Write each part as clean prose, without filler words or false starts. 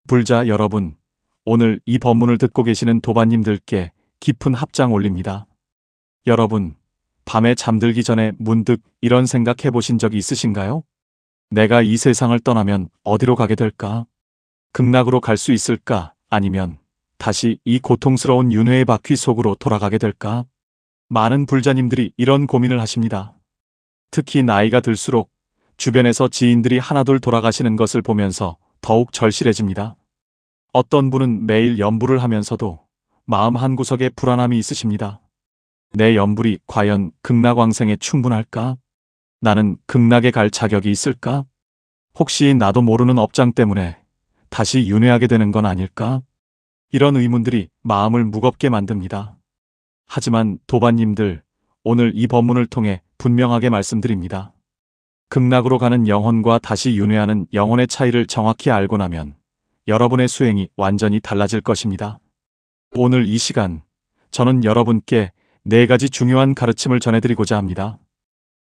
불자 여러분, 오늘 이 법문을 듣고 계시는 도반님들께 깊은 합장 올립니다. 여러분, 밤에 잠들기 전에 문득 이런 생각 해보신 적이 있으신가요? 내가 이 세상을 떠나면 어디로 가게 될까? 극락으로 갈 수 있을까? 아니면 다시 이 고통스러운 윤회의 바퀴 속으로 돌아가게 될까? 많은 불자님들이 이런 고민을 하십니다. 특히 나이가 들수록 주변에서 지인들이 하나둘 돌아가시는 것을 보면서 더욱 절실해집니다. 어떤 분은 매일 염불을 하면서도 마음 한구석에 불안함이 있으십니다. 내 염불이 과연 극락왕생에 충분할까? 나는 극락에 갈 자격이 있을까? 혹시 나도 모르는 업장 때문에 다시 윤회하게 되는 건 아닐까? 이런 의문들이 마음을 무겁게 만듭니다. 하지만 도반님들, 오늘 이 법문을 통해 분명하게 말씀드립니다. 극락으로 가는 영혼과 다시 윤회하는 영혼의 차이를 정확히 알고 나면 여러분의 수행이 완전히 달라질 것입니다. 오늘 이 시간, 저는 여러분께 4가지 중요한 가르침을 전해드리고자 합니다.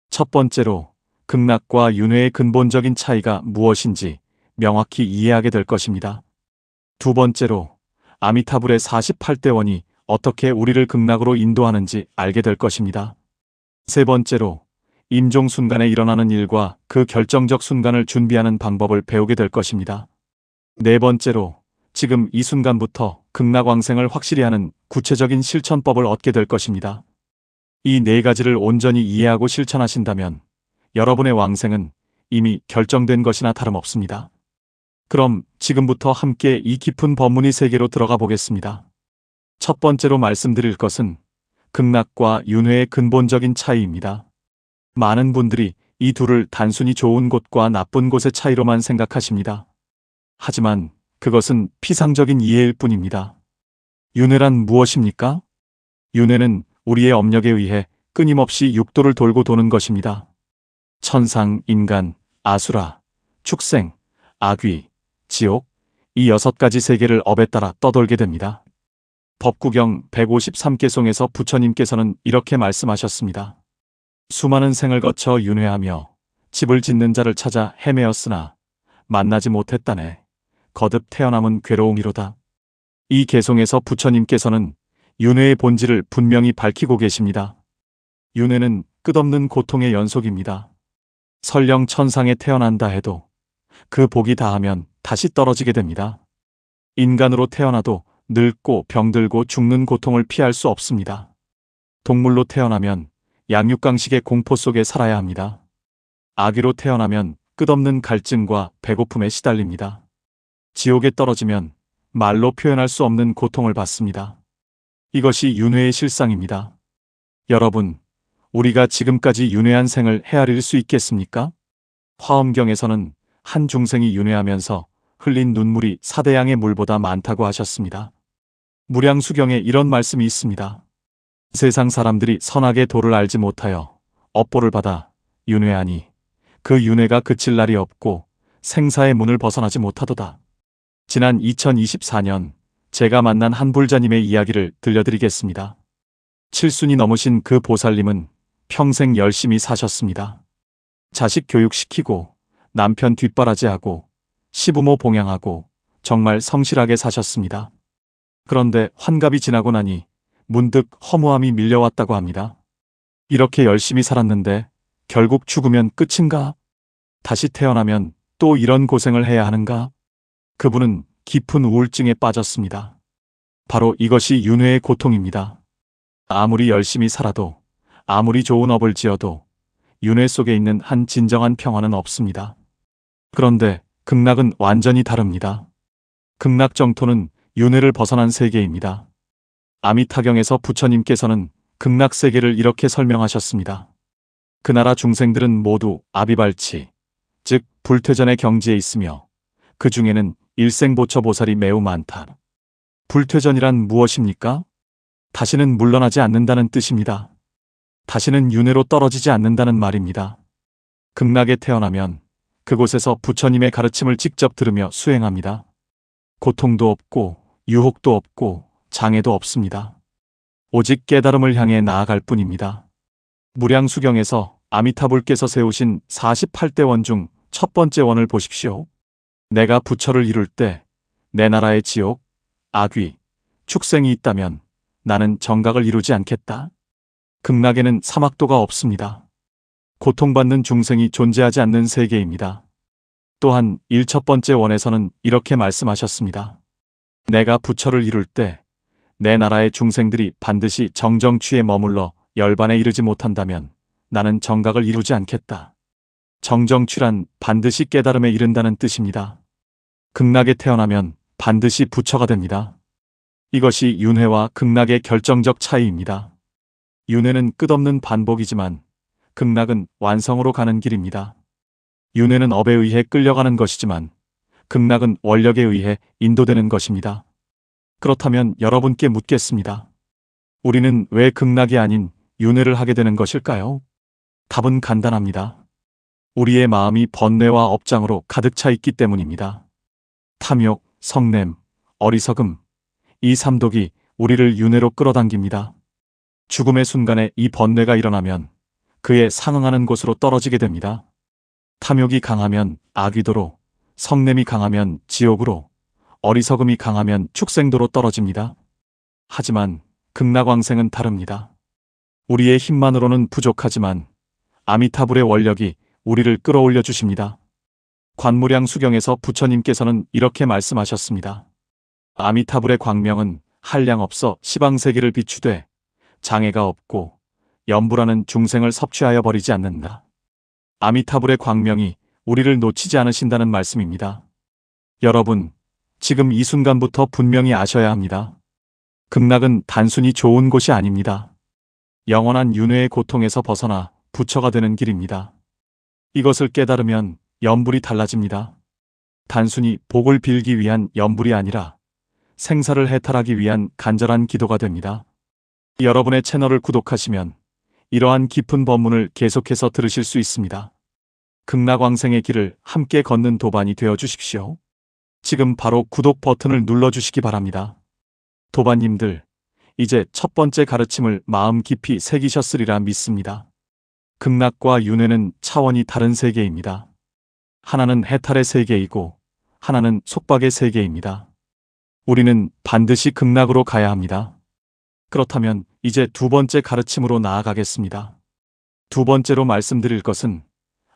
첫 번째로, 극락과 윤회의 근본적인 차이가 무엇인지 명확히 이해하게 될 것입니다. 두 번째로, 아미타불의 48대원이 어떻게 우리를 극락으로 인도하는지 알게 될 것입니다. 세 번째로, 임종 순간에 일어나는 일과 그 결정적 순간을 준비하는 방법을 배우게 될 것입니다. 네 번째로, 지금 이 순간부터 극락왕생을 확실히 하는 구체적인 실천법을 얻게 될 것입니다. 이 4가지를 온전히 이해하고 실천하신다면 여러분의 왕생은 이미 결정된 것이나 다름없습니다. 그럼 지금부터 함께 이 깊은 법문의 세계로 들어가 보겠습니다. 첫 번째로 말씀드릴 것은 극락과 윤회의 근본적인 차이입니다. 많은 분들이 이 둘을 단순히 좋은 곳과 나쁜 곳의 차이로만 생각하십니다. 하지만 그것은 피상적인 이해일 뿐입니다. 윤회란 무엇입니까? 윤회는 우리의 업력에 의해 끊임없이 육도를 돌고 도는 것입니다. 천상, 인간, 아수라, 축생, 악귀, 지옥, 이 6가지 세계를 업에 따라 떠돌게 됩니다. 법구경 153개송에서 부처님께서는 이렇게 말씀하셨습니다. 수많은 생을 거쳐 윤회하며 집을 짓는 자를 찾아 헤매었으나 만나지 못했다네. 거듭 태어남은 괴로움이로다. 이 개송에서 부처님께서는 윤회의 본질을 분명히 밝히고 계십니다. 윤회는 끝없는 고통의 연속입니다. 설령 천상에 태어난다 해도 그 복이 다하면 다시 떨어지게 됩니다. 인간으로 태어나도 늙고 병들고 죽는 고통을 피할 수 없습니다. 동물로 태어나면 양육강식의 공포 속에 살아야 합니다. 아기로 태어나면 끝없는 갈증과 배고픔에 시달립니다. 지옥에 떨어지면 말로 표현할 수 없는 고통을 받습니다. 이것이 윤회의 실상입니다. 여러분, 우리가 지금까지 윤회한 생을 헤아릴 수 있겠습니까? 화엄경에서는 한 중생이 윤회하면서 흘린 눈물이 사대양의 물보다 많다고 하셨습니다. 무량수경에 이런 말씀이 있습니다. 세상 사람들이 선악의 도를 알지 못하여 업보를 받아 윤회하니 그 윤회가 그칠 날이 없고 생사의 문을 벗어나지 못하도다. 지난 2024년 제가 만난 한 불자님의 이야기를 들려드리겠습니다. 7순이 넘으신 그 보살님은 평생 열심히 사셨습니다. 자식 교육시키고 남편 뒷바라지하고 시부모 봉양하고 정말 성실하게 사셨습니다. 그런데 환갑이 지나고 나니 문득 허무함이 밀려왔다고 합니다. 이렇게 열심히 살았는데 결국 죽으면 끝인가? 다시 태어나면 또 이런 고생을 해야 하는가? 그분은 깊은 우울증에 빠졌습니다. 바로 이것이 윤회의 고통입니다. 아무리 열심히 살아도, 아무리 좋은 업을 지어도 윤회 속에 있는 한 진정한 평화는 없습니다. 그런데 극락은 완전히 다릅니다. 극락 정토는 윤회를 벗어난 세계입니다. 아미타경에서 부처님께서는 극락 세계를 이렇게 설명하셨습니다. 그 나라 중생들은 모두 아비발치, 즉 불퇴전의 경지에 있으며 그 중에는 일생보처 보살이 매우 많다. 불퇴전이란 무엇입니까? 다시는 물러나지 않는다는 뜻입니다. 다시는 윤회로 떨어지지 않는다는 말입니다. 극락에 태어나면 그곳에서 부처님의 가르침을 직접 들으며 수행합니다. 고통도 없고 유혹도 없고 장애도 없습니다. 오직 깨달음을 향해 나아갈 뿐입니다. 무량수경에서 아미타불께서 세우신 48대 원 중 첫 번째 원을 보십시오. 내가 부처를 이룰 때 내 나라에 지옥, 악귀, 축생이 있다면 나는 정각을 이루지 않겠다. 극락에는 사막도가 없습니다. 고통받는 중생이 존재하지 않는 세계입니다. 또한 첫 번째 원에서는 이렇게 말씀하셨습니다. 내가 부처를 이룰 때 내 나라의 중생들이 반드시 정정취에 머물러 열반에 이르지 못한다면 나는 정각을 이루지 않겠다. 정정취란 반드시 깨달음에 이른다는 뜻입니다. 극락에 태어나면 반드시 부처가 됩니다. 이것이 윤회와 극락의 결정적 차이입니다. 윤회는 끝없는 반복이지만 극락은 완성으로 가는 길입니다. 윤회는 업에 의해 끌려가는 것이지만 극락은 원력에 의해 인도되는 것입니다. 그렇다면 여러분께 묻겠습니다. 우리는 왜 극락이 아닌 윤회를 하게 되는 것일까요? 답은 간단합니다. 우리의 마음이 번뇌와 업장으로 가득 차 있기 때문입니다. 탐욕, 성냄, 어리석음, 이 삼독이 우리를 윤회로 끌어당깁니다. 죽음의 순간에 이 번뇌가 일어나면 그에 상응하는 곳으로 떨어지게 됩니다. 탐욕이 강하면 악귀도로, 성냄이 강하면 지옥으로, 어리석음이 강하면 축생도로 떨어집니다. 하지만 극락왕생은 다릅니다. 우리의 힘만으로는 부족하지만 아미타불의 원력이 우리를 끌어올려 주십니다. 관무량 수경에서 부처님께서는 이렇게 말씀하셨습니다. 아미타불의 광명은 한량없어 시방세계를 비추되 장애가 없고 염불하는 중생을 섭취하여 버리지 않는다. 아미타불의 광명이 우리를 놓치지 않으신다는 말씀입니다. 여러분, 지금 이 순간부터 분명히 아셔야 합니다. 극락은 단순히 좋은 곳이 아닙니다. 영원한 윤회의 고통에서 벗어나 부처가 되는 길입니다. 이것을 깨달으면 염불이 달라집니다. 단순히 복을 빌기 위한 염불이 아니라 생사를 해탈하기 위한 간절한 기도가 됩니다. 여러분의 채널을 구독하시면 이러한 깊은 법문을 계속해서 들으실 수 있습니다. 극락왕생의 길을 함께 걷는 도반이 되어 주십시오. 지금 바로 구독 버튼을 눌러주시기 바랍니다. 도반님들, 이제 첫 번째 가르침을 마음 깊이 새기셨으리라 믿습니다. 극락과 윤회는 차원이 다른 세계입니다. 하나는 해탈의 세계이고 하나는 속박의 세계입니다. 우리는 반드시 극락으로 가야 합니다. 그렇다면 이제 두 번째 가르침으로 나아가겠습니다. 두 번째로 말씀드릴 것은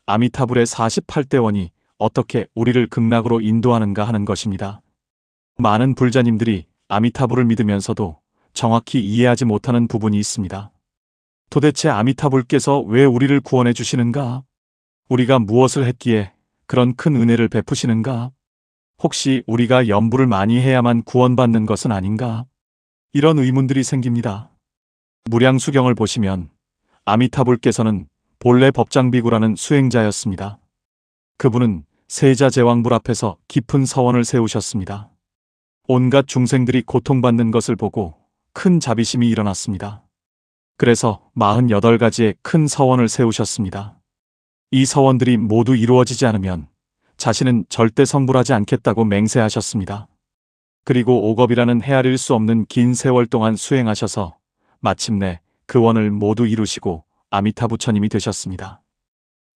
아미타불의 48대원이 어떻게 우리를 극락으로 인도하는가 하는 것입니다. 많은 불자님들이 아미타불을 믿으면서도 정확히 이해하지 못하는 부분이 있습니다. 도대체 아미타불께서 왜 우리를 구원해 주시는가? 우리가 무엇을 했기에 그런 큰 은혜를 베푸시는가? 혹시 우리가 염불을 많이 해야만 구원받는 것은 아닌가? 이런 의문들이 생깁니다. 무량수경을 보시면 아미타불께서는 본래 법장비구라는 수행자였습니다. 그분은 세자제왕불 앞에서 깊은 서원을 세우셨습니다. 온갖 중생들이 고통받는 것을 보고 큰 자비심이 일어났습니다. 그래서 48가지의 큰 서원을 세우셨습니다. 이 서원들이 모두 이루어지지 않으면 자신은 절대 성불하지 않겠다고 맹세하셨습니다. 그리고 오겁이라는 헤아릴 수 없는 긴 세월 동안 수행하셔서 마침내 그 원을 모두 이루시고 아미타 부처님이 되셨습니다.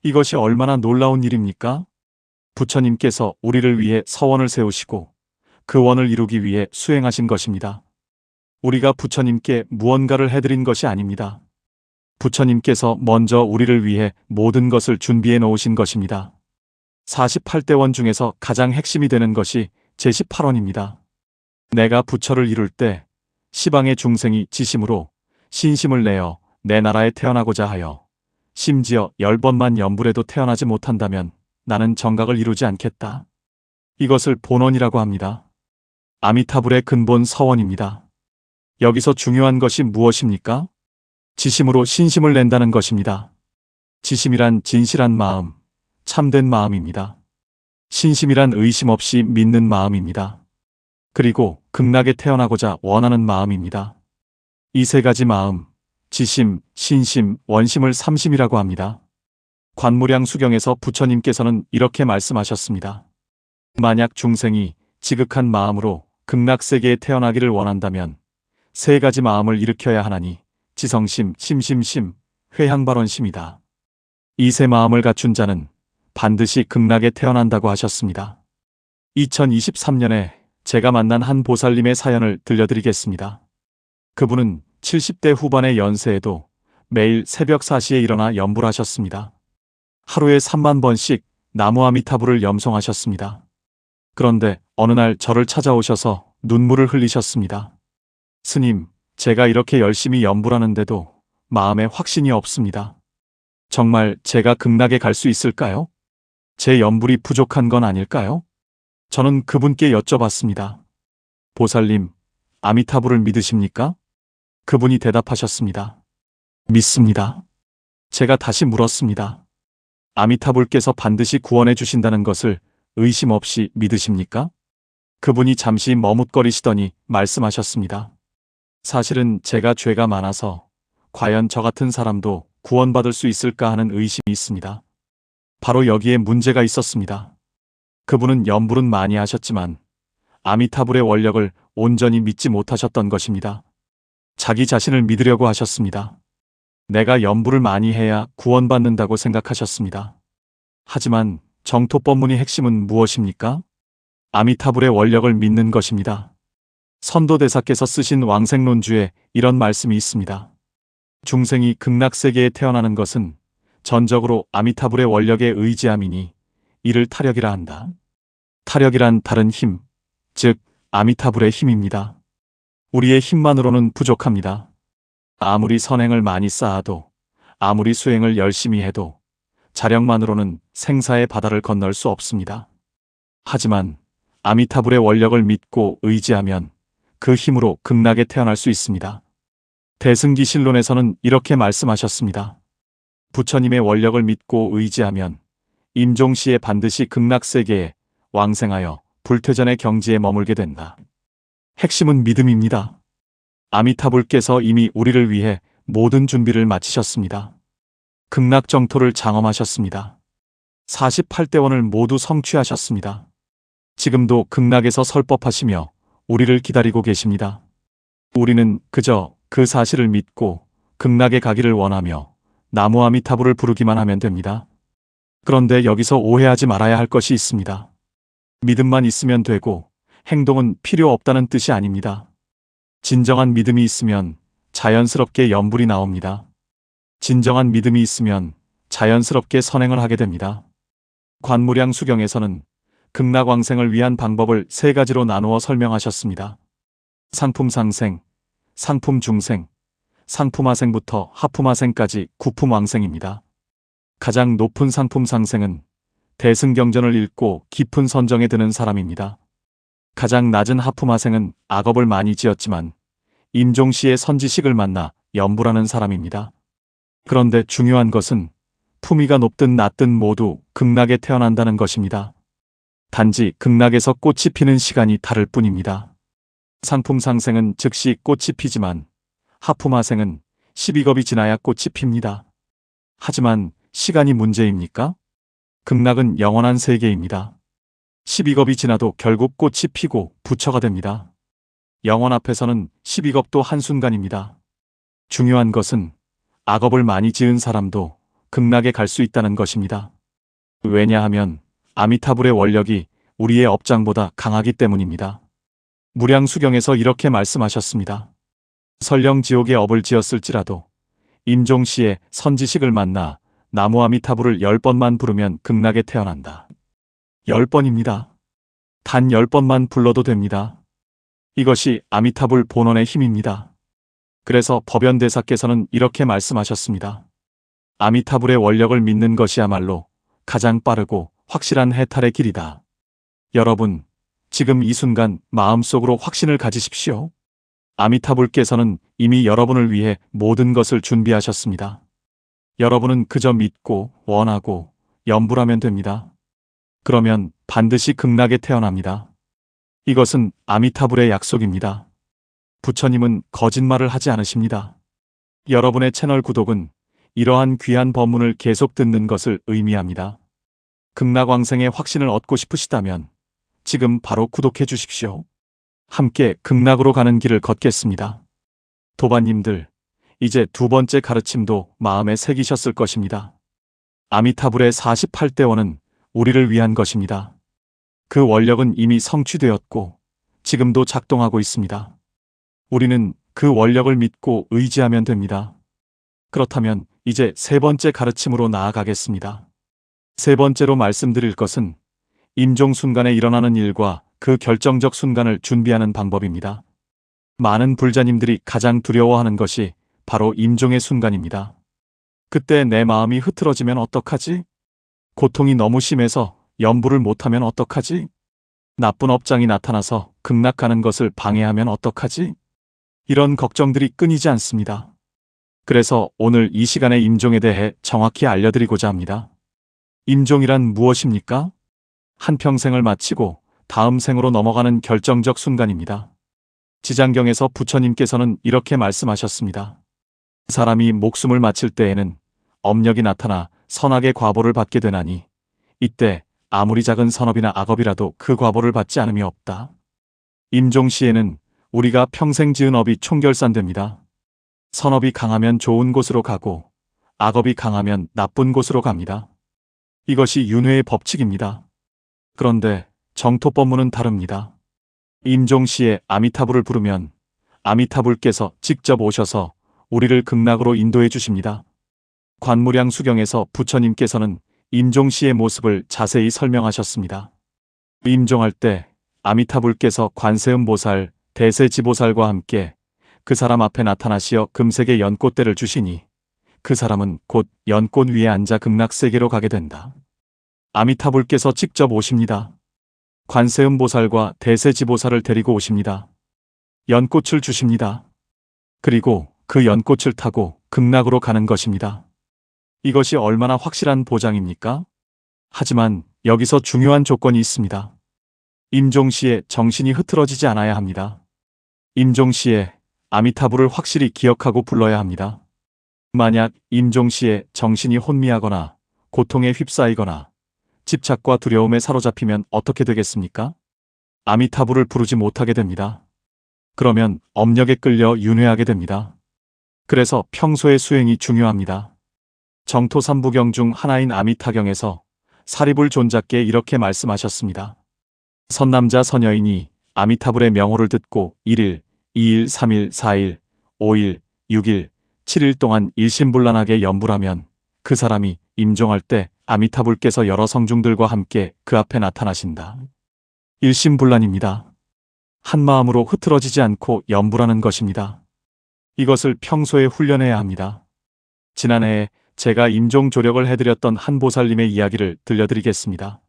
이것이 얼마나 놀라운 일입니까? 부처님께서 우리를 위해 서원을 세우시고 그 원을 이루기 위해 수행하신 것입니다. 우리가 부처님께 무언가를 해드린 것이 아닙니다. 부처님께서 먼저 우리를 위해 모든 것을 준비해 놓으신 것입니다. 48대원 중에서 가장 핵심이 되는 것이 제18원입니다. 내가 부처를 이룰 때 시방의 중생이 지심으로 신심을 내어 내 나라에 태어나고자 하여 심지어 10번만 염불에도 태어나지 못한다면 나는 정각을 이루지 않겠다. 이것을 본원이라고 합니다. 아미타불의 근본 서원입니다. 여기서 중요한 것이 무엇입니까? 지심으로 신심을 낸다는 것입니다. 지심이란 진실한 마음, 참된 마음입니다. 신심이란 의심 없이 믿는 마음입니다. 그리고 극락에 태어나고자 원하는 마음입니다. 이 세 가지 마음, 지심, 신심, 원심을 삼심이라고 합니다. 관무량 수경에서 부처님께서는 이렇게 말씀하셨습니다. 만약 중생이 지극한 마음으로 극락세계에 태어나기를 원한다면 세 가지 마음을 일으켜야 하나니 지성심, 심심심, 회향발원심이다. 이 세 마음을 갖춘 자는 반드시 극락에 태어난다고 하셨습니다. 2023년에 제가 만난 한 보살님의 사연을 들려드리겠습니다. 그분은 70대 후반의 연세에도 매일 새벽 4시에 일어나 염불 하셨습니다. 하루에 3만 번씩 나무 아미타불을 염송하셨습니다. 그런데 어느 날 저를 찾아오셔서 눈물을 흘리셨습니다. 스님, 제가 이렇게 열심히 염불하는데도 마음에 확신이 없습니다. 정말 제가 극락에 갈 수 있을까요? 제 염불이 부족한 건 아닐까요? 저는 그분께 여쭤봤습니다. 보살님, 아미타불을 믿으십니까? 그분이 대답하셨습니다. 믿습니다. 제가 다시 물었습니다. 아미타불께서 반드시 구원해 주신다는 것을 의심 없이 믿으십니까? 그분이 잠시 머뭇거리시더니 말씀하셨습니다. 사실은 제가 죄가 많아서 과연 저 같은 사람도 구원받을 수 있을까 하는 의심이 있습니다. 바로 여기에 문제가 있었습니다. 그분은 염불은 많이 하셨지만 아미타불의 원력을 온전히 믿지 못하셨던 것입니다. 자기 자신을 믿으려고 하셨습니다. 내가 염불을 많이 해야 구원받는다고 생각하셨습니다. 하지만 정토법문의 핵심은 무엇입니까? 아미타불의 원력을 믿는 것입니다. 선도대사께서 쓰신 왕생론주에 이런 말씀이 있습니다. 중생이 극락세계에 태어나는 것은 전적으로 아미타불의 원력에 의지함이니 이를 타력이라 한다. 타력이란 다른 힘, 즉 아미타불의 힘입니다. 우리의 힘만으로는 부족합니다. 아무리 선행을 많이 쌓아도, 아무리 수행을 열심히 해도 자력만으로는 생사의 바다를 건널 수 없습니다. 하지만 아미타불의 원력을 믿고 의지하면 그 힘으로 극락에 태어날 수 있습니다. 대승기실론에서는 이렇게 말씀하셨습니다. 부처님의 원력을 믿고 의지하면 임종시에 반드시 극락세계에 왕생하여 불퇴전의 경지에 머물게 된다. 핵심은 믿음입니다. 아미타불께서 이미 우리를 위해 모든 준비를 마치셨습니다. 극락정토를 장엄하셨습니다. 48대원을 모두 성취하셨습니다. 지금도 극락에서 설법하시며 우리를 기다리고 계십니다. 우리는 그저 그 사실을 믿고 극락에 가기를 원하며 나무 아미타불을 부르기만 하면 됩니다. 그런데 여기서 오해하지 말아야 할 것이 있습니다. 믿음만 있으면 되고 행동은 필요 없다는 뜻이 아닙니다. 진정한 믿음이 있으면 자연스럽게 염불이 나옵니다. 진정한 믿음이 있으면 자연스럽게 선행을 하게 됩니다. 관무량 수경에서는 극락왕생을 위한 방법을 3가지로 나누어 설명하셨습니다. 상품상생, 상품중생, 상품하생부터 하품하생까지 9품왕생입니다. 가장 높은 상품상생은 대승경전을 읽고 깊은 선정에 드는 사람입니다. 가장 낮은 하품하생은 악업을 많이 지었지만 임종시의 선지식을 만나 염불하는 사람입니다. 그런데 중요한 것은 품위가 높든 낮든 모두 극락에 태어난다는 것입니다. 단지 극락에서 꽃이 피는 시간이 다를 뿐입니다. 상품상생은 즉시 꽃이 피지만 하품하생은 12겁이 지나야 꽃이 핍니다. 하지만 시간이 문제입니까? 극락은 영원한 세계입니다. 12겁이 지나도 결국 꽃이 피고 부처가 됩니다. 영원 앞에서는 12겁도 한순간입니다. 중요한 것은 악업을 많이 지은 사람도 극락에 갈 수 있다는 것입니다. 왜냐하면 아미타불의 원력이 우리의 업장보다 강하기 때문입니다. 무량수경에서 이렇게 말씀하셨습니다. 설령 지옥에 업을 지었을지라도 임종시에 선지식을 만나 나무 아미타불을 10번만 부르면 극락에 태어난다. 10번입니다. 단 10번만 불러도 됩니다. 이것이 아미타불 본원의 힘입니다. 그래서 법연대사께서는 이렇게 말씀하셨습니다. 아미타불의 원력을 믿는 것이야말로 가장 빠르고 확실한 해탈의 길이다. 여러분, 지금 이 순간 마음속으로 확신을 가지십시오. 아미타불께서는 이미 여러분을 위해 모든 것을 준비하셨습니다. 여러분은 그저 믿고 원하고 염불하면 됩니다. 그러면 반드시 극락에 태어납니다. 이것은 아미타불의 약속입니다. 부처님은 거짓말을 하지 않으십니다. 여러분의 채널 구독은 이러한 귀한 법문을 계속 듣는 것을 의미합니다. 극락왕생의 확신을 얻고 싶으시다면 지금 바로 구독해 주십시오. 함께 극락으로 가는 길을 걷겠습니다. 도반님들, 이제 2번째 가르침도 마음에 새기셨을 것입니다. 아미타불의 48대원은 우리를 위한 것입니다. 그 원력은 이미 성취되었고 지금도 작동하고 있습니다. 우리는 그 원력을 믿고 의지하면 됩니다. 그렇다면 이제 세 번째 가르침으로 나아가겠습니다. 세 번째로 말씀드릴 것은 임종 순간에 일어나는 일과 그 결정적 순간을 준비하는 방법입니다. 많은 불자님들이 가장 두려워하는 것이 바로 임종의 순간입니다. 그때 내 마음이 흐트러지면 어떡하지? 고통이 너무 심해서 연부를 못하면 어떡하지? 나쁜 업장이 나타나서 극락하는 것을 방해하면 어떡하지? 이런 걱정들이 끊이지 않습니다. 그래서 오늘 이 시간에 임종에 대해 정확히 알려드리고자 합니다. 임종이란 무엇입니까? 한평생을 마치고 다음 생으로 넘어가는 결정적 순간입니다. 지장경에서 부처님께서는 이렇게 말씀하셨습니다. 사람이 목숨을 마칠 때에는 업력이 나타나 선악의 과보를 받게 되나니 이때 아무리 작은 선업이나 악업이라도 그 과보를 받지 않음이 없다. 임종 시에는 우리가 평생 지은 업이 총결산됩니다. 선업이 강하면 좋은 곳으로 가고 악업이 강하면 나쁜 곳으로 갑니다. 이것이 윤회의 법칙입니다. 그런데 정토법문은 다릅니다. 임종 시에 아미타불을 부르면 아미타불께서 직접 오셔서 우리를 극락으로 인도해 주십니다. 관무량 수경에서 부처님께서는 임종 시의 모습을 자세히 설명하셨습니다. 임종할 때 아미타불께서 관세음보살, 대세지보살과 함께 그 사람 앞에 나타나시어 금색의 연꽃대를 주시니 그 사람은 곧 연꽃 위에 앉아 극락세계로 가게 된다. 아미타불께서 직접 오십니다. 관세음보살과 대세지보살을 데리고 오십니다. 연꽃을 주십니다. 그리고 그 연꽃을 타고 극락으로 가는 것입니다. 이것이 얼마나 확실한 보장입니까? 하지만 여기서 중요한 조건이 있습니다. 임종 시에 정신이 흐트러지지 않아야 합니다. 임종 시에 아미타불을 확실히 기억하고 불러야 합니다. 만약 임종 시에 정신이 혼미하거나 고통에 휩싸이거나 집착과 두려움에 사로잡히면 어떻게 되겠습니까? 아미타불을 부르지 못하게 됩니다. 그러면 업력에 끌려 윤회하게 됩니다. 그래서 평소의 수행이 중요합니다. 정토 삼부경 중 하나인 아미타경에서 사리불 존자께 이렇게 말씀하셨습니다. 선남자 선여인이 아미타불의 명호를 듣고 1일, 2일, 3일, 4일, 5일, 6일, 7일 동안 일심불란하게 연불하면 그 사람이 임종할 때 아미타불께서 여러 성중들과 함께 그 앞에 나타나신다. 일심불란입니다. 한마음으로 흐트러지지 않고 연불하는 것입니다. 이것을 평소에 훈련해야 합니다. 지난해에 제가 임종 조력을 해드렸던 한 보살님의 이야기를 들려드리겠습니다.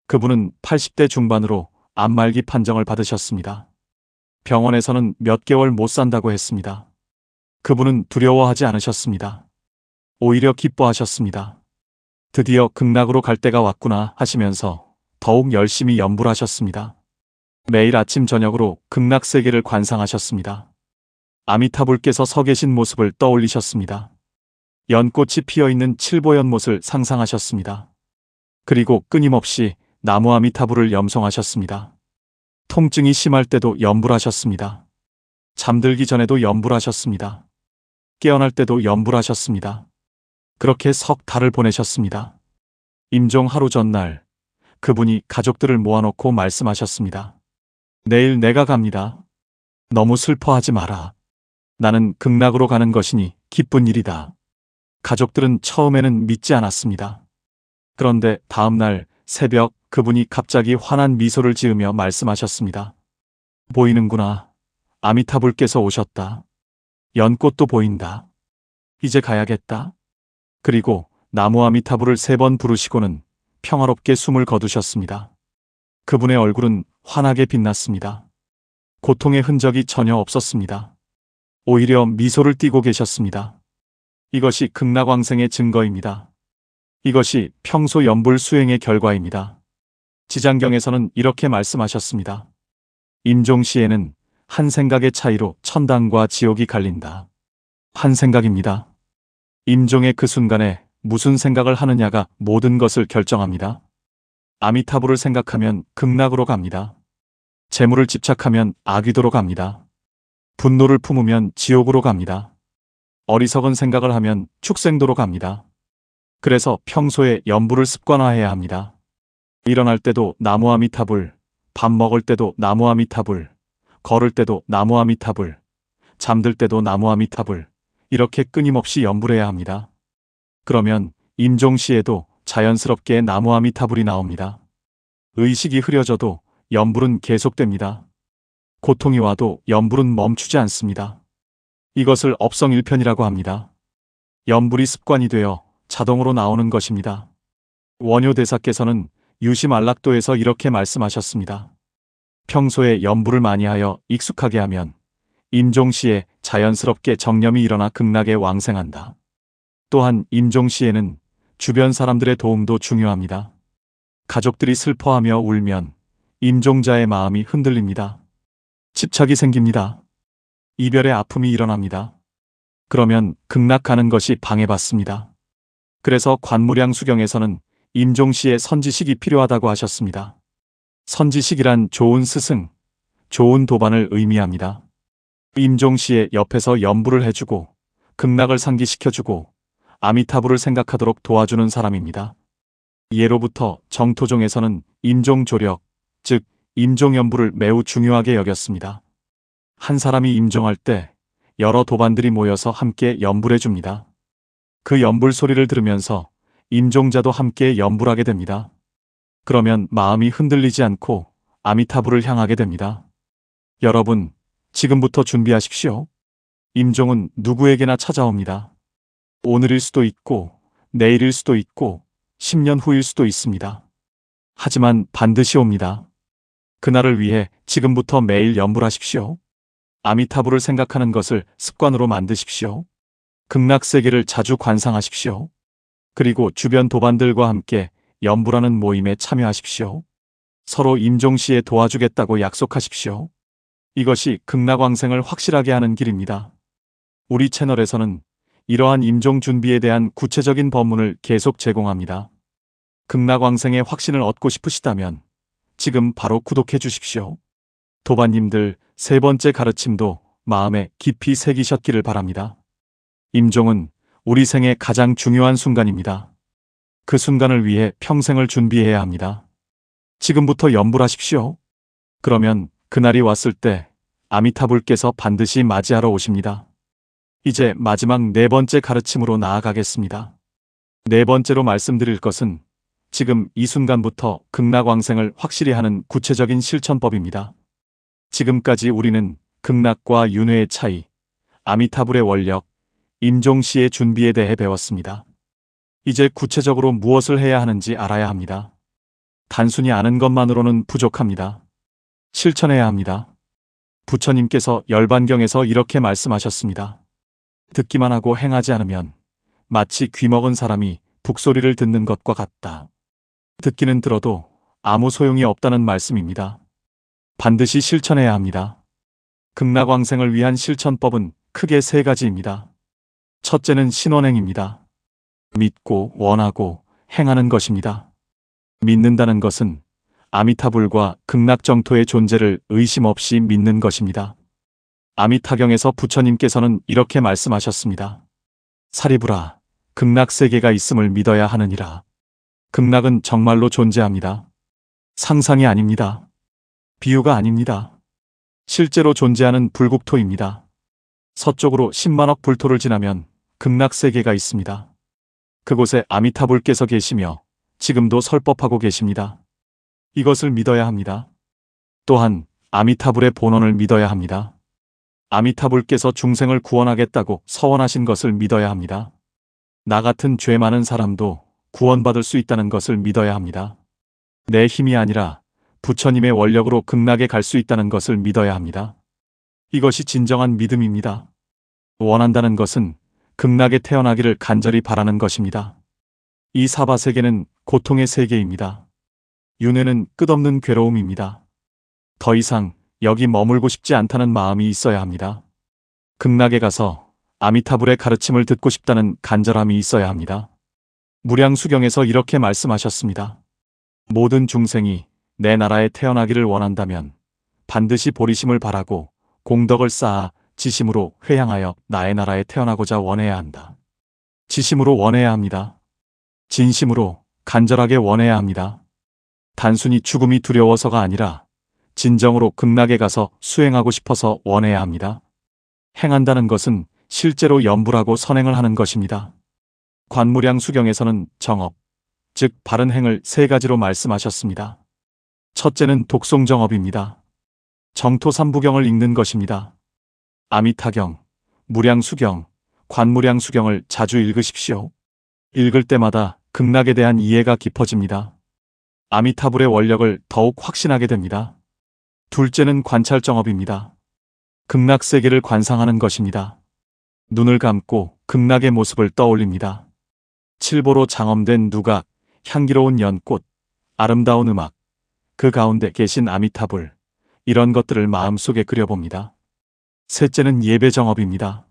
그분은 80대 중반으로 암말기 판정을 받으셨습니다. 병원에서는 몇 개월 못 산다고 했습니다. 그분은 두려워하지 않으셨습니다. 오히려 기뻐하셨습니다. 드디어 극락으로 갈 때가 왔구나 하시면서 더욱 열심히 연불하셨습니다. 매일 아침 저녁으로 극락세계를 관상하셨습니다. 아미타불께서 서 계신 모습을 떠올리셨습니다. 연꽃이 피어있는 칠보연못을 상상하셨습니다. 그리고 끊임없이 나무 아미타불을 염송하셨습니다. 통증이 심할 때도 연불하셨습니다. 잠들기 전에도 연불하셨습니다. 깨어날 때도 연불하셨습니다. 그렇게 석 달을 보내셨습니다. 임종 하루 전날 그분이 가족들을 모아놓고 말씀하셨습니다. 내일 내가 갑니다. 너무 슬퍼하지 마라. 나는 극락으로 가는 것이니 기쁜 일이다. 가족들은 처음에는 믿지 않았습니다. 그런데 다음날 새벽 그분이 갑자기 환한 미소를 지으며 말씀하셨습니다. 보이는구나. 아미타불께서 오셨다. 연꽃도 보인다. 이제 가야겠다. 그리고 나무 아미타불을 3번 부르시고는 평화롭게 숨을 거두셨습니다. 그분의 얼굴은 환하게 빛났습니다. 고통의 흔적이 전혀 없었습니다. 오히려 미소를 띠고 계셨습니다. 이것이 극락왕생의 증거입니다. 이것이 평소 연불 수행의 결과입니다. 지장경에서는 이렇게 말씀하셨습니다. 임종 시에는 한 생각의 차이로 천당과 지옥이 갈린다. 한 생각입니다. 임종의 그 순간에 무슨 생각을 하느냐가 모든 것을 결정합니다. 아미타불을 생각하면 극락으로 갑니다. 재물을 집착하면 악귀도로 갑니다. 분노를 품으면 지옥으로 갑니다. 어리석은 생각을 하면 축생도로 갑니다. 그래서 평소에 연불을 습관화해야 합니다. 일어날 때도 나무 아미타불, 밥 먹을 때도 나무 아미타불, 걸을 때도 나무 아미타불, 잠들 때도 나무 아미타불, 이렇게 끊임없이 염불해야 합니다. 그러면 임종시에도 자연스럽게 나무 아미타불이 나옵니다. 의식이 흐려져도 염불은 계속됩니다. 고통이 와도 염불은 멈추지 않습니다. 이것을 업성일편이라고 합니다. 염불이 습관이 되어 자동으로 나오는 것입니다. 원효대사께서는 유심안락도에서 이렇게 말씀하셨습니다. 평소에 염불을 많이 하여 익숙하게 하면 임종시에 자연스럽게 정념이 일어나 극락에 왕생한다. 또한 임종시에는 주변 사람들의 도움도 중요합니다. 가족들이 슬퍼하며 울면 임종자의 마음이 흔들립니다. 집착이 생깁니다. 이별의 아픔이 일어납니다. 그러면 극락 가는 것이 방해받습니다. 그래서 관무량수경에서는 임종시에 선지식이 필요하다고 하셨습니다. 선지식이란 좋은 스승, 좋은 도반을 의미합니다. 임종시에 옆에서 염불을 해주고 극락을 상기시켜주고 아미타불을 생각하도록 도와주는 사람입니다. 예로부터 정토종에서는 임종조력, 즉 임종염불을 매우 중요하게 여겼습니다. 한 사람이 임종할 때 여러 도반들이 모여서 함께 염불해 줍니다. 그 염불 소리를 들으면서 임종자도 함께 염불하게 됩니다. 그러면 마음이 흔들리지 않고 아미타불을 향하게 됩니다. 여러분, 지금부터 준비하십시오. 임종은 누구에게나 찾아옵니다. 오늘일 수도 있고, 내일일 수도 있고, 10년 후일 수도 있습니다. 하지만 반드시 옵니다. 그날을 위해 지금부터 매일 염불하십시오. 아미타불을 생각하는 것을 습관으로 만드십시오. 극락세계를 자주 관상하십시오. 그리고 주변 도반들과 함께 염불하는 모임에 참여하십시오. 서로 임종시에 도와주겠다고 약속하십시오. 이것이 극락왕생을 확실하게 하는 길입니다. 우리 채널에서는 이러한 임종 준비에 대한 구체적인 법문을 계속 제공합니다. 극락왕생의 확신을 얻고 싶으시다면 지금 바로 구독해 주십시오. 도반님들, 세 번째 가르침도 마음에 깊이 새기셨기를 바랍니다. 임종은 우리 생의 가장 중요한 순간입니다. 그 순간을 위해 평생을 준비해야 합니다. 지금부터 염불하십시오. 그러면 그날이 왔을 때 아미타불께서 반드시 맞이하러 오십니다. 이제 마지막 네 번째 가르침으로 나아가겠습니다. 네 번째로 말씀드릴 것은 지금 이 순간부터 극락왕생을 확실히 하는 구체적인 실천법입니다. 지금까지 우리는 극락과 윤회의 차이, 아미타불의 원력, 임종시의 준비에 대해 배웠습니다. 이제 구체적으로 무엇을 해야 하는지 알아야 합니다. 단순히 아는 것만으로는 부족합니다. 실천해야 합니다. 부처님께서 열반경에서 이렇게 말씀하셨습니다. 듣기만 하고 행하지 않으면 마치 귀먹은 사람이 북소리를 듣는 것과 같다. 듣기는 들어도 아무 소용이 없다는 말씀입니다. 반드시 실천해야 합니다. 극락왕생을 위한 실천법은 크게 세 가지입니다. 첫째는 신원행입니다. 믿고 원하고 행하는 것입니다. 믿는다는 것은 아미타불과 극락정토의 존재를 의심 없이 믿는 것입니다. 아미타경에서 부처님께서는 이렇게 말씀하셨습니다. 사리불아, 극락세계가 있음을 믿어야 하느니라. 극락은 정말로 존재합니다. 상상이 아닙니다. 비유가 아닙니다. 실제로 존재하는 불국토입니다. 서쪽으로 10만억 불토를 지나면 극락세계가 있습니다. 그곳에 아미타불께서 계시며 지금도 설법하고 계십니다. 이것을 믿어야 합니다. 또한 아미타불의 본원을 믿어야 합니다. 아미타불께서 중생을 구원하겠다고 서원하신 것을 믿어야 합니다. 나 같은 죄 많은 사람도 구원받을 수 있다는 것을 믿어야 합니다. 내 힘이 아니라 부처님의 원력으로 극락에 갈 수 있다는 것을 믿어야 합니다. 이것이 진정한 믿음입니다. 원한다는 것은 극락에 태어나기를 간절히 바라는 것입니다. 이 사바세계는 고통의 세계입니다. 윤회는 끝없는 괴로움입니다. 더 이상 여기 머물고 싶지 않다는 마음이 있어야 합니다. 극락에 가서 아미타불의 가르침을 듣고 싶다는 간절함이 있어야 합니다. 무량수경에서 이렇게 말씀하셨습니다. 모든 중생이 내 나라에 태어나기를 원한다면 반드시 보리심을 바라고 공덕을 쌓아 지심으로 회향하여 나의 나라에 태어나고자 원해야 한다. 지심으로 원해야 합니다. 진심으로 간절하게 원해야 합니다. 단순히 죽음이 두려워서가 아니라 진정으로 극락에 가서 수행하고 싶어서 원해야 합니다. 행한다는 것은 실제로 염불하고 선행을 하는 것입니다. 관무량 수경에서는 정업, 즉 바른 행을 세 가지로 말씀하셨습니다. 첫째는 독송정업입니다. 정토삼부경을 읽는 것입니다. 아미타경, 무량수경, 관무량수경을 자주 읽으십시오. 읽을 때마다 극락에 대한 이해가 깊어집니다. 아미타불의 원력을 더욱 확신하게 됩니다. 둘째는 관찰정업입니다. 극락세계를 관상하는 것입니다. 눈을 감고 극락의 모습을 떠올립니다. 칠보로 장엄된 누각, 향기로운 연꽃, 아름다운 음악, 그 가운데 계신 아미타불, 이런 것들을 마음속에 그려봅니다. 셋째는 예배정업입니다.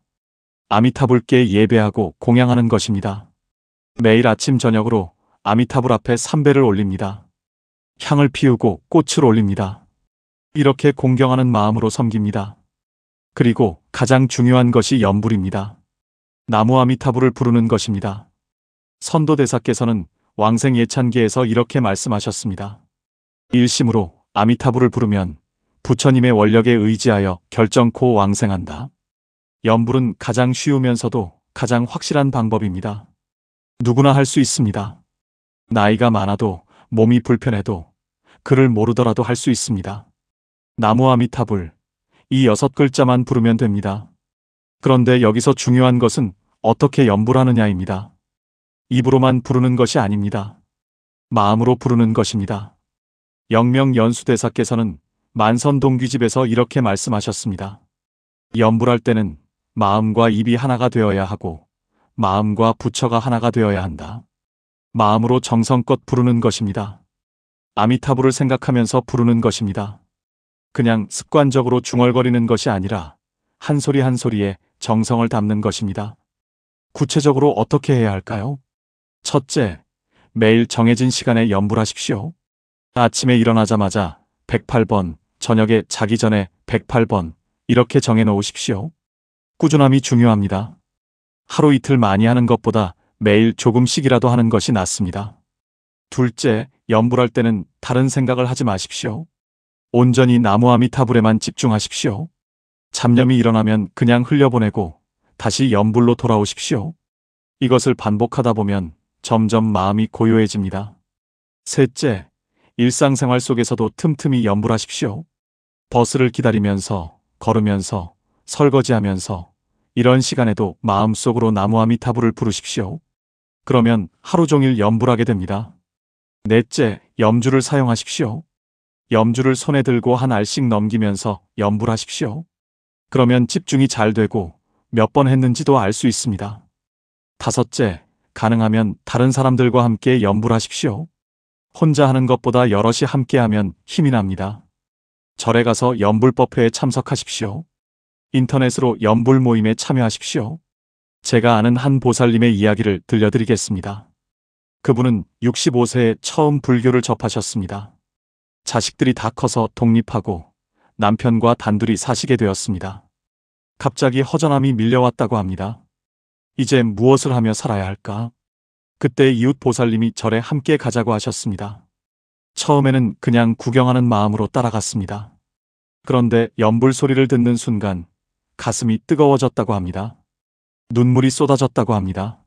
아미타불께 예배하고 공양하는 것입니다. 매일 아침 저녁으로 아미타불 앞에 삼배를 올립니다. 향을 피우고 꽃을 올립니다. 이렇게 공경하는 마음으로 섬깁니다. 그리고 가장 중요한 것이 염불입니다. 나무 아미타불을 부르는 것입니다. 선도대사께서는 왕생 예찬기에서 이렇게 말씀하셨습니다. 일심으로 아미타불을 부르면 부처님의 원력에 의지하여 결정코 왕생한다. 염불은 가장 쉬우면서도 가장 확실한 방법입니다. 누구나 할 수 있습니다. 나이가 많아도 몸이 불편해도 글을 모르더라도 할 수 있습니다. 나무 아미타불, 이 6글자만 부르면 됩니다. 그런데 여기서 중요한 것은 어떻게 염불하느냐입니다. 입으로만 부르는 것이 아닙니다. 마음으로 부르는 것입니다. 영명연수대사께서는 만선동귀집에서 이렇게 말씀하셨습니다. 염불할 때는 마음과 입이 하나가 되어야 하고 마음과 부처가 하나가 되어야 한다. 마음으로 정성껏 부르는 것입니다. 아미타불을 생각하면서 부르는 것입니다. 그냥 습관적으로 중얼거리는 것이 아니라 한 소리 한 소리에 정성을 담는 것입니다. 구체적으로 어떻게 해야 할까요? 첫째, 매일 정해진 시간에 염불하십시오. 아침에 일어나자마자 108번, 저녁에 자기 전에 108번, 이렇게 정해 놓으십시오. 꾸준함이 중요합니다. 하루 이틀 많이 하는 것보다 매일 조금씩이라도 하는 것이 낫습니다. 둘째, 염불할 때는 다른 생각을 하지 마십시오. 온전히 나무 아미타불에만 집중하십시오. 잡념이 일어나면 그냥 흘려보내고 다시 염불로 돌아오십시오. 이것을 반복하다 보면 점점 마음이 고요해집니다. 셋째, 일상생활 속에서도 틈틈이 염불하십시오. 버스를 기다리면서, 걸으면서, 설거지하면서 이런 시간에도 마음속으로 나무 아미타불을 부르십시오. 그러면 하루 종일 염불하게 됩니다. 넷째, 염주를 사용하십시오. 염주를 손에 들고 한 알씩 넘기면서 염불하십시오. 그러면 집중이 잘 되고 몇 번 했는지도 알 수 있습니다. 다섯째, 가능하면 다른 사람들과 함께 염불하십시오. 혼자 하는 것보다 여럿이 함께하면 힘이 납니다. 절에 가서 염불법회에 참석하십시오. 인터넷으로 염불 모임에 참여하십시오. 제가 아는 한 보살님의 이야기를 들려드리겠습니다. 그분은 65세에 처음 불교를 접하셨습니다. 자식들이 다 커서 독립하고 남편과 단둘이 사시게 되었습니다. 갑자기 허전함이 밀려왔다고 합니다. 이제 무엇을 하며 살아야 할까? 그때 이웃 보살님이 절에 함께 가자고 하셨습니다. 처음에는 그냥 구경하는 마음으로 따라갔습니다. 그런데 염불 소리를 듣는 순간 가슴이 뜨거워졌다고 합니다. 눈물이 쏟아졌다고 합니다.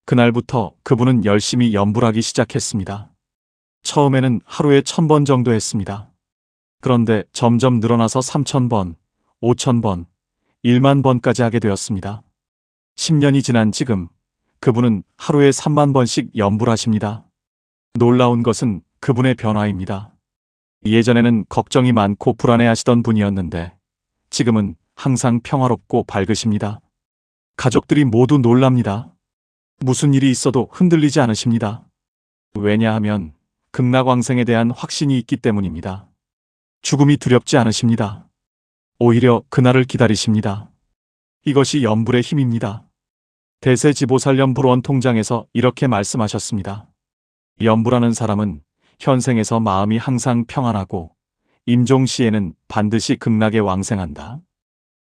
그날부터 그분은 열심히 염불하기 시작했습니다. 처음에는 하루에 1000번 정도 했습니다. 그런데 점점 늘어나서 3000번, 5000번, 10000번까지 하게 되었습니다. 10년이 지난 지금 그분은 하루에 30,000번씩 염불하십니다. 놀라운 것은 그분의 변화입니다. 예전에는 걱정이 많고 불안해하시던 분이었는데 지금은 항상 평화롭고 밝으십니다. 가족들이 모두 놀랍니다. 무슨 일이 있어도 흔들리지 않으십니다. 왜냐하면 극락왕생에 대한 확신이 있기 때문입니다. 죽음이 두렵지 않으십니다. 오히려 그날을 기다리십니다. 이것이 염불의 힘입니다. 대세지보살 염불원 통장에서 이렇게 말씀하셨습니다. 염불하는 사람은 현생에서 마음이 항상 평안하고 임종시에는 반드시 극락에 왕생한다.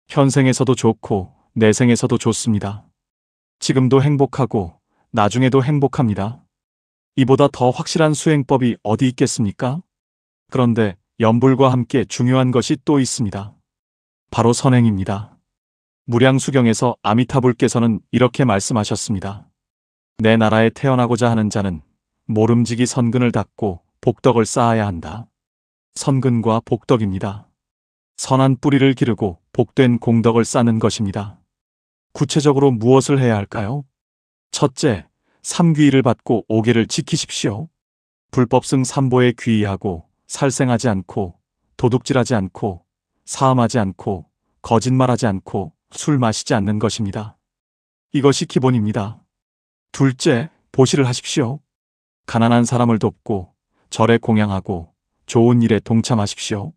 현생에서도 좋고 내생에서도 좋습니다. 지금도 행복하고 나중에도 행복합니다. 이보다 더 확실한 수행법이 어디 있겠습니까? 그런데 연불과 함께 중요한 것이 또 있습니다. 바로 선행입니다. 무량수경에서 아미타불께서는 이렇게 말씀하셨습니다. 내 나라에 태어나고자 하는 자는 모름지기 선근을 닦고 복덕을 쌓아야 한다. 선근과 복덕입니다. 선한 뿌리를 기르고 복된 공덕을 쌓는 것입니다. 구체적으로 무엇을 해야 할까요? 첫째, 삼귀의를 받고 오계를 지키십시오. 불법승 삼보에 귀의하고 살생하지 않고 도둑질하지 않고 사음하지 않고 거짓말하지 않고 술 마시지 않는 것입니다. 이것이 기본입니다. 둘째, 보시를 하십시오. 가난한 사람을 돕고 절에 공양하고 좋은 일에 동참하십시오.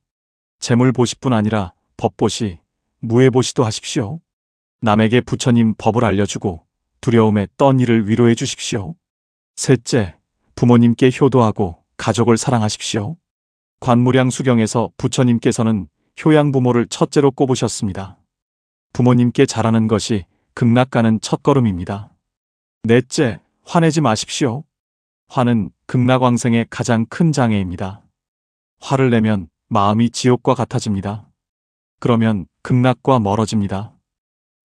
재물보시뿐 아니라 법보시, 무예보시도 하십시오. 남에게 부처님 법을 알려주고 두려움에 떤 이를 위로해 주십시오. 셋째, 부모님께 효도하고 가족을 사랑하십시오. 관무량수경에서 부처님께서는 효양부모를 첫째로 꼽으셨습니다. 부모님께 잘하는 것이 극락가는 첫걸음입니다. 넷째, 화내지 마십시오. 화는 극락왕생의 가장 큰 장애입니다. 화를 내면 마음이 지옥과 같아집니다. 그러면 극락과 멀어집니다.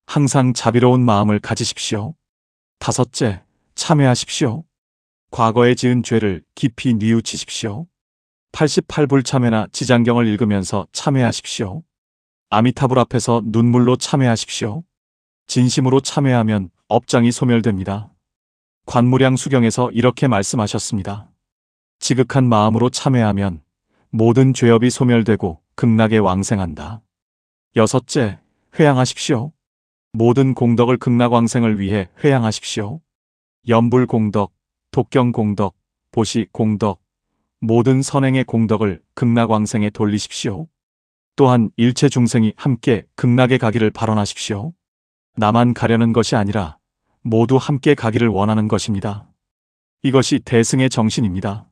항상 자비로운 마음을 가지십시오. 다섯째, 참회하십시오. 과거에 지은 죄를 깊이 뉘우치십시오. 88불 참회나 지장경을 읽으면서 참회하십시오. 아미타불 앞에서 눈물로 참회하십시오. 진심으로 참회하면 업장이 소멸됩니다. 관무량수경에서 이렇게 말씀하셨습니다. 지극한 마음으로 참회하면 모든 죄업이 소멸되고 극락에 왕생한다. 여섯째, 회양하십시오. 모든 공덕을 극락왕생을 위해 회양하십시오. 연불공덕, 독경공덕, 보시공덕, 모든 선행의 공덕을 극락왕생에 돌리십시오. 또한 일체 중생이 함께 극락에 가기를 발언하십시오. 나만 가려는 것이 아니라 모두 함께 가기를 원하는 것입니다. 이것이 대승의 정신입니다.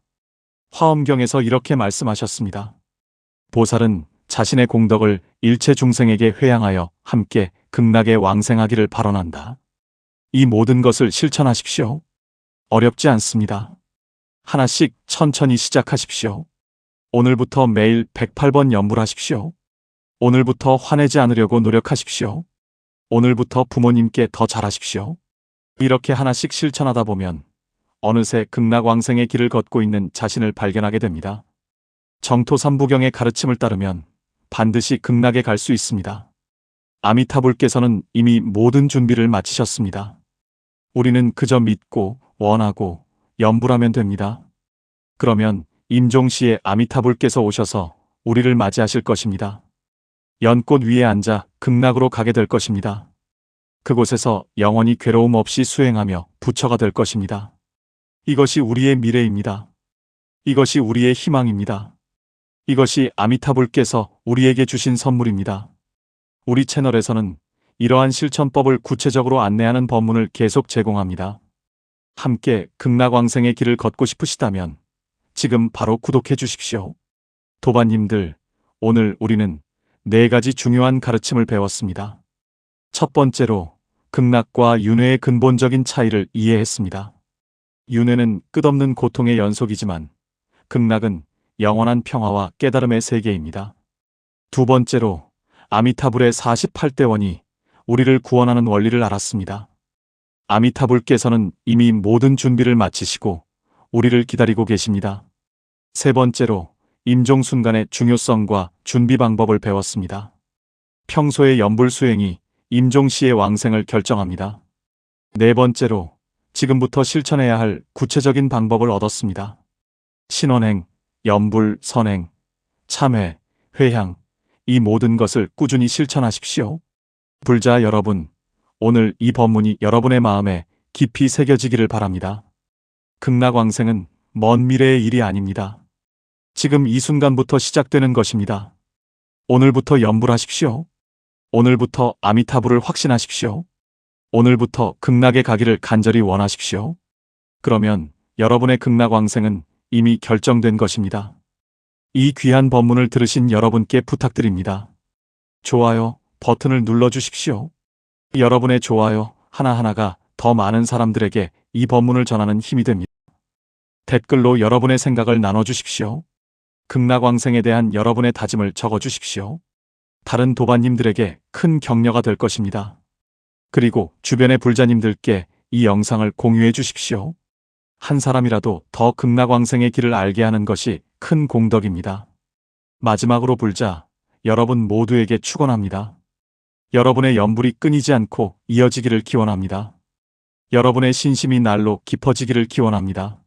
화엄경에서 이렇게 말씀하셨습니다. 보살은 자신의 공덕을 일체 중생에게 회양하여 함께 극락에 왕생하기를 발언한다. 이 모든 것을 실천하십시오. 어렵지 않습니다. 하나씩 천천히 시작하십시오. 오늘부터 매일 108번 연불하십시오. 오늘부터 화내지 않으려고 노력하십시오. 오늘부터 부모님께 더 잘하십시오. 이렇게 하나씩 실천하다 보면 어느새 극락왕생의 길을 걷고 있는 자신을 발견하게 됩니다. 정토삼부경의 가르침을 따르면 반드시 극락에 갈 수 있습니다. 아미타불께서는 이미 모든 준비를 마치셨습니다. 우리는 그저 믿고 원하고 연불하면 됩니다. 그러면 임종시에 아미타불께서 오셔서 우리를 맞이하실 것입니다. 연꽃 위에 앉아 극락으로 가게 될 것입니다. 그곳에서 영원히 괴로움 없이 수행하며 부처가 될 것입니다. 이것이 우리의 미래입니다. 이것이 우리의 희망입니다. 이것이 아미타불께서 우리에게 주신 선물입니다. 우리 채널에서는 이러한 실천법을 구체적으로 안내하는 법문을 계속 제공합니다. 함께 극락왕생의 길을 걷고 싶으시다면 지금 바로 구독해 주십시오. 도반님들, 오늘 우리는 4가지 중요한 가르침을 배웠습니다. 첫 번째로 극락과 윤회의 근본적인 차이를 이해했습니다. 윤회는 끝없는 고통의 연속이지만 극락은 영원한 평화와 깨달음의 세계입니다. 두 번째로 아미타불의 48대원이 우리를 구원하는 원리를 알았습니다. 아미타불께서는 이미 모든 준비를 마치시고 우리를 기다리고 계십니다. 세 번째로 임종순간의 중요성과 준비 방법을 배웠습니다. 평소의 연불 수행이 임종시의 왕생을 결정합니다. 네 번째로 지금부터 실천해야 할 구체적인 방법을 얻었습니다. 신원행, 연불, 선행, 참회, 회향, 이 모든 것을 꾸준히 실천하십시오. 불자 여러분, 오늘 이 법문이 여러분의 마음에 깊이 새겨지기를 바랍니다. 극락왕생은 먼 미래의 일이 아닙니다. 지금 이 순간부터 시작되는 것입니다. 오늘부터 연불하십시오. 오늘부터 아미타불을 확신하십시오. 오늘부터 극락에 가기를 간절히 원하십시오. 그러면 여러분의 극락왕생은 이미 결정된 것입니다. 이 귀한 법문을 들으신 여러분께 부탁드립니다. 좋아요 버튼을 눌러주십시오. 여러분의 좋아요 하나하나가 더 많은 사람들에게 이 법문을 전하는 힘이 됩니다. 댓글로 여러분의 생각을 나눠주십시오. 극락왕생에 대한 여러분의 다짐을 적어주십시오. 다른 도반님들에게 큰 격려가 될 것입니다. 그리고 주변의 불자님들께 이 영상을 공유해 주십시오. 한 사람이라도 더 극락왕생의 길을 알게 하는 것이 큰 공덕입니다. 마지막으로 불자, 여러분 모두에게 축원합니다. 여러분의 연불이 끊이지 않고 이어지기를 기원합니다. 여러분의 신심이 날로 깊어지기를 기원합니다.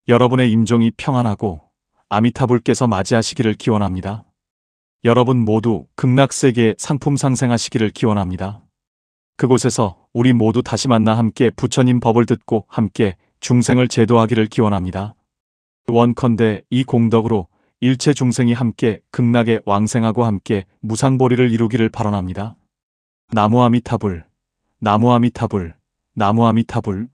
여러분의 임종이 평안하고 아미타불께서 맞이하시기를 기원합니다. 여러분 모두 극락세계에 상품 상생하시기를 기원합니다. 그곳에서 우리 모두 다시 만나 함께 부처님 법을 듣고 함께 중생을 제도하기를 기원합니다. 원컨대 이 공덕으로 일체 중생이 함께 극락에 왕생하고 함께 무상보리를 이루기를 발언합니다. 나무 아미타불, 나무 아미타불, 나무 아미타불.